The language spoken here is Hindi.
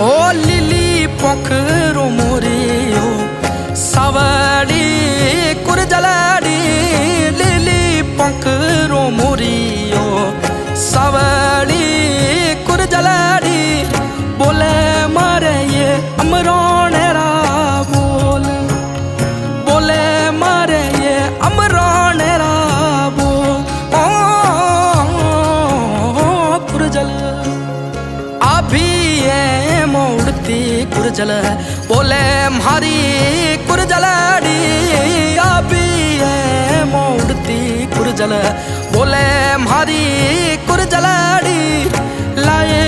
ओ lily पोखरो Moreau Sawadi कुरजलाड़ी lily पोखरो Moreau Sawadi कुरजलाड़ी बोले मारे ये अमरोनेरा बोले मारे ये अमरोनेरा कुरजल अभी ये मोड़ती कुरजल बोले मारी कुरजलाड़ी अभी ये मोड़ती कुरजल बोले मारी कुरजलाड़ी लाए